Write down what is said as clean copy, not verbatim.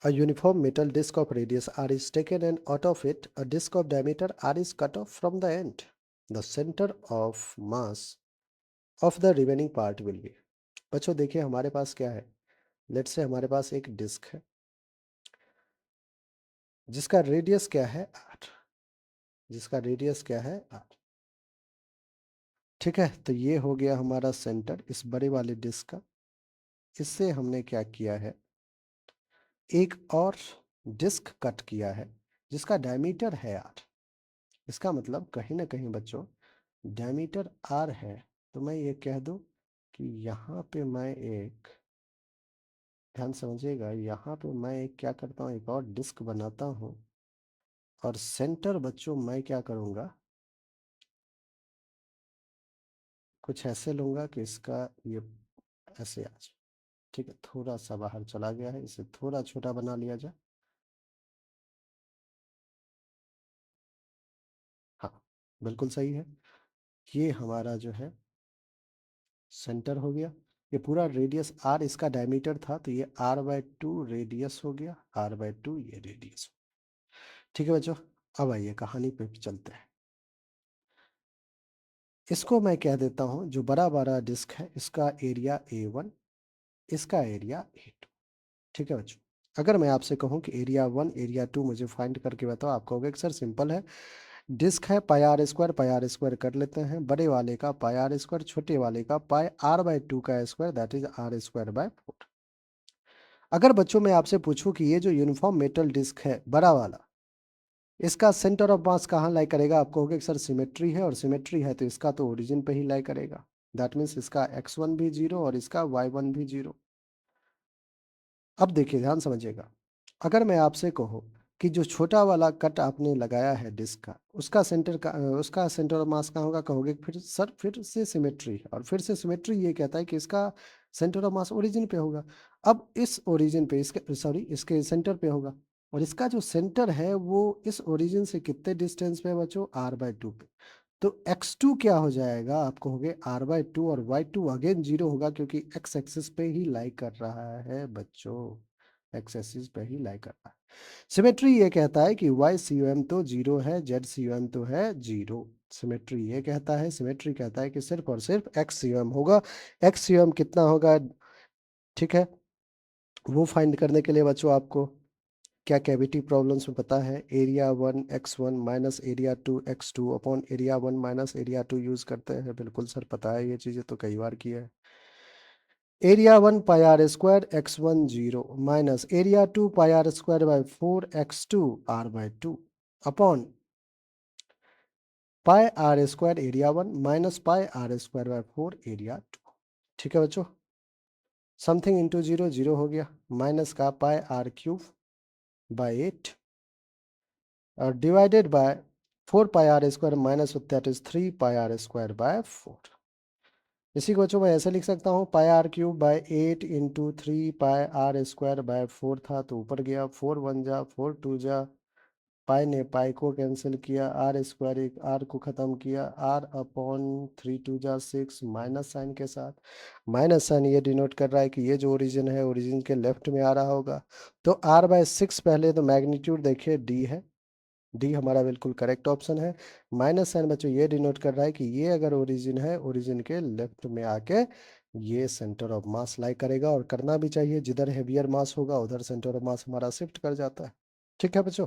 A uniform metal disc of radius r is taken and out of it a disc of diameter r is cut off from the end. The center of mass of the remaining part will be। बच्चों देखिए हमारे पास क्या है, let's say हमारे पास एक disc है जिसका radius क्या है r, जिसका रेडियस क्या है r। ठीक है, तो ये हो गया हमारा सेंटर इस बड़े वाले डिस्क का। इससे हमने क्या किया है, एक और डिस्क कट किया है जिसका डायमीटर है r। इसका मतलब कहीं ना कहीं बच्चों डायमीटर r है, तो मैं ये कह दूं कि यहाँ पे मैं एक, ध्यान समझिएगा, यहाँ पे मैं एक क्या करता हूँ, एक और डिस्क बनाता हूँ और सेंटर बच्चों मैं क्या करूँगा, कुछ ऐसे लूँगा कि इसका ये ऐसे आ जाए। ठीक है, थोड़ा सा बाहर चला गया है, इसे थोड़ा छोटा बना लिया जाए। हाँ, बिल्कुल सही है। ये हमारा जो है सेंटर हो गया। ये पूरा रेडियस r इसका डायमीटर था, तो ये r/2 रेडियस हो गया, r/2 ये रेडियस। ठीक है बच्चों, अब आइए कहानी पे चलते हैं। इसको मैं कह देता हूँ, जो बड़ा बड़ा डिस्क है इसका एरिया A1, इसका एरिया A2। ठीक है बच्चों, अगर मैं आपसे कहूँ कि एरिया 1 एरिया 2 मुझे फाइंड करके बताओ, आप कहोगे कि सर सिंपल है, डिस्क है पाई आर स्क्वायर कर लेते हैं, बड़े वाले का पाई आर स्क्वायर, छोटे वाले का पाई r/2 का स्क्वायर, दैट इज r²/4। अगर बच्चों मैं आपसे पूछूं कि ये जो यूनिफॉर्म मेटल डिस्क है बड़ा वाला, इसका सेंटर ऑफ मास कहाँ लाई करेगा, आप कहोगे कि सर सिमेट्री है, और सिमेट्री है तो इसका तो ओरिजिन पे ही लाई करेगा। दैट मीन्स इसका x1 भी 0 और इसका y1 भी 0। अब देखिए ध्यान समझिएगा, अगर मैं आपसे कहूँ कि जो छोटा वाला कट आपने लगाया है डिस्क का, उसका सेंटर का उसका सेंटर ऑफ मास कहाँ होगा, कहोगे फिर सर फिर से सिमेट्री है, और फिर से सिमेट्री ये कहता है कि इसका सेंटर ऑफ मास ओरिजिन पे होगा। अब इस ओरिजिन पे इसके सॉरी इसके सेंटर पे होगा, और इसका जो सेंटर है वो इस ओरिजिन से कितने डिस्टेंस पे है बच्चों, r/2 पे। तो x2 क्या हो जाएगा, आप कहोगे r/2, और y2 अगेन 0 होगा क्योंकि x एक्सिस पे ही लाई कर रहा है बच्चों, x एक्सिस पे ही लाई कर रहा है। सिमेट्री ये कहता है कि y COM तो 0 है, z COM तो है 0। सिमेट्री ये कहता है, सिमेट्री कहता है कि सिर्फ और सिर्फ x COM होगा। x COM कितना होगा, ठीक है, वो फाइंड करने के लिए बच्चों आपको क्या कैविटी प्रॉब्लम्स में पता है, area 1 x1 minus area 2 x2 upon area 1 minus area 2 use करते हैं। बिल्कुल सर पता है, ये चीजें तो कई बार की है। Area 1 pi r square x1 0 minus area 2 pi r square by 4 x2 r/2 upon pi r square area 1 minus pi r square by 4 area 2। ठीक है बच्चों, समथिंग इंटू 0 0 हो गया, माइनस का पाई आर क्यूब बाय 8 और divided by 4 pi r square minus that is 3 pi r square by 4। इसी को बच्चों मैं ऐसे लिख सकता हूँ, pi r cube by 8 into 3 pi r square by 4 था तो ऊपर गया, 4 1 जा 4 2 जा, पाई ने पाई को कैंसिल किया, आर स्क्वायर एक आर को खत्म किया, आर अपॉन 3 2 जा 6 माइनस साइन के साथ। माइनस साइन ये डिनोट कर रहा है कि ये जो ओरिजिन है ओरिजिन के लेफ्ट में आ रहा होगा, तो r/6 पहले तो मैग्नीट्यूड देखिए डी है, डी हमारा बिल्कुल करेक्ट ऑप्शन है। माइनस साइन बच्चों ये डिनोट कर रहा है कि ये अगर ओरिजिन है, ओरिजिन के लेफ्ट में आके ये सेंटर ऑफ मास लाई करेगा, और करना भी चाहिए, जिधर हेवियर मास होगा उधर सेंटर ऑफ मास हमारा शिफ्ट कर जाता है। ठीक है बच्चों।